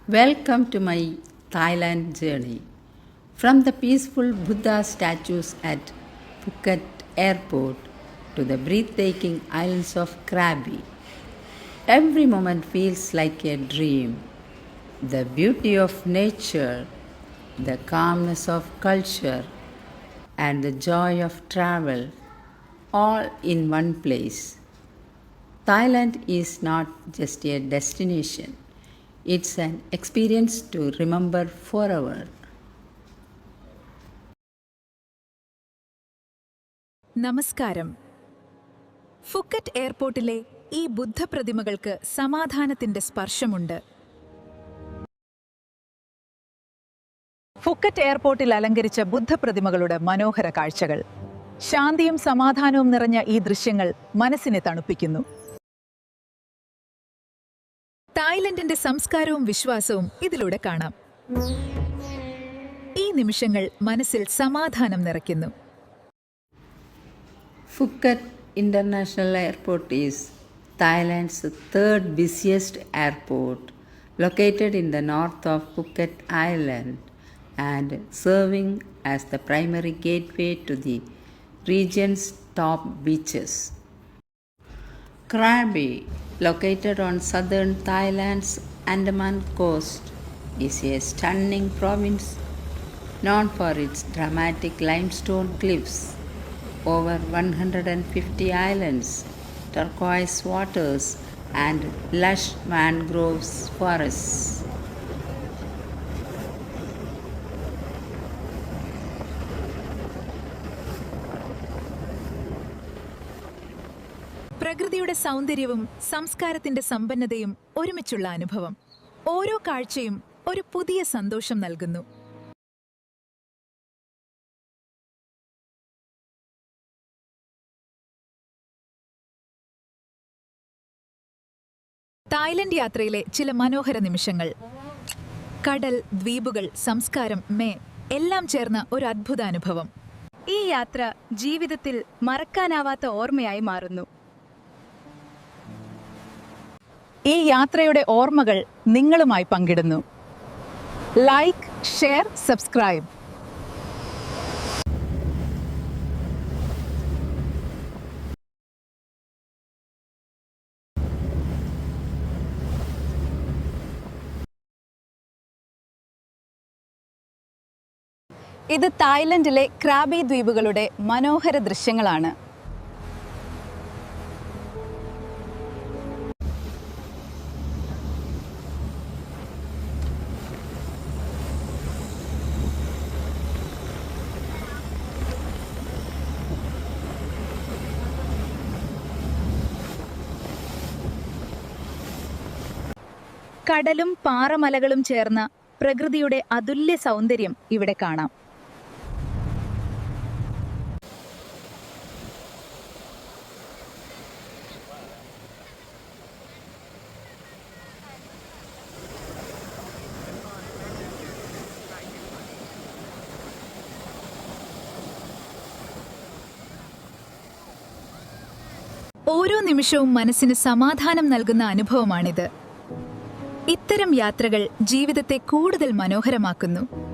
Welcome to my Thailand journey. From the peaceful Buddha statues at Phuket Airport to the breathtaking islands of Krabi, every moment feels like a dream. The beauty of nature, the calmness of culture, and the joy of travel, all in one place. Thailand is not just a destination, it's an experience to remember forever. നമസ്കാരം. Phuket എയർപോർട്ടിലെ ഈ ബുദ്ധപ്രതിമകൾക്ക് സമാധാനത്തിന്റെ സ്പർശമുണ്ട്. Phuket എയർപോർട്ടിൽ അലങ്കരിച്ച ബുദ്ധപ്രതിമകളുടെ മനോഹര കാഴ്ചകൾ. ശാന്തിയും സമാധാനവും നിറഞ്ഞ ഈ ദൃശ്യങ്ങൾ മനസ്സിനെ തണുപ്പിക്കുന്നു. തായ്ലൻഡിന്റെ സംസ്കാരവും വിശ്വാസവും ഇതിലൂടെ കാണാം. ഈ നിമിഷങ്ങൾ മനസ്സിൽ സമാധാനം നിറയ്ക്കുന്നു. Phuket International Airport is Thailand's third busiest airport, located in the north of Phuket Island and serving as the primary gateway to the region's top beaches. Krabi, located on southern Thailand's Andaman coast, is a stunning province known for its dramatic limestone cliffs, over 150 islands, turquoise waters, and lush mangroves forests. പ്രകൃതിയുടെ സൗന്ദര്യവും സംസ്കാരത്തിന്റെ സമ്പന്നതയും ഒരുമിച്ചുള്ള അനുഭവം. ഓരോ കാഴ്ചയും ഒരു പുതിയ സന്തോഷം നൽകുന്നു. തായ്ലൻഡ് യാത്രയിലെ ചില മനോഹര നിമിഷങ്ങൾ. കടൽ, ദ്വീപുകൾ, സംസ്കാരം, എല്ലാം ചേർന്ന ഒരു അദ്ഭുത അനുഭവം. ഈ യാത്ര ജീവിതത്തിൽ മറക്കാനാവാത്ത ഓർമ്മയായി മാറുന്നു. ഈ യാത്രയുടെ ഓർമ്മകൾ നിങ്ങളുമായി പങ്കിടുന്നു. Like, share, subscribe. ഇത് തായ്ലൻഡിലെ ക്രാബി ദ്വീപുകളുടെ മനോഹര ദൃശ്യങ്ങളാണ്. കടലും പാറമലകളും ചേർന്ന പ്രകൃതിയുടെ അതുല്യ സൗന്ദര്യം ഇവിടെ കാണാം. ഓരോ നിമിഷവും മനസ്സിന് സമാധാനം നൽകുന്ന അനുഭവമാണിത്. ഇത്തരം യാത്രകൾ ജീവിതത്തെ കൂടുതൽ മനോഹരമാക്കുന്നു.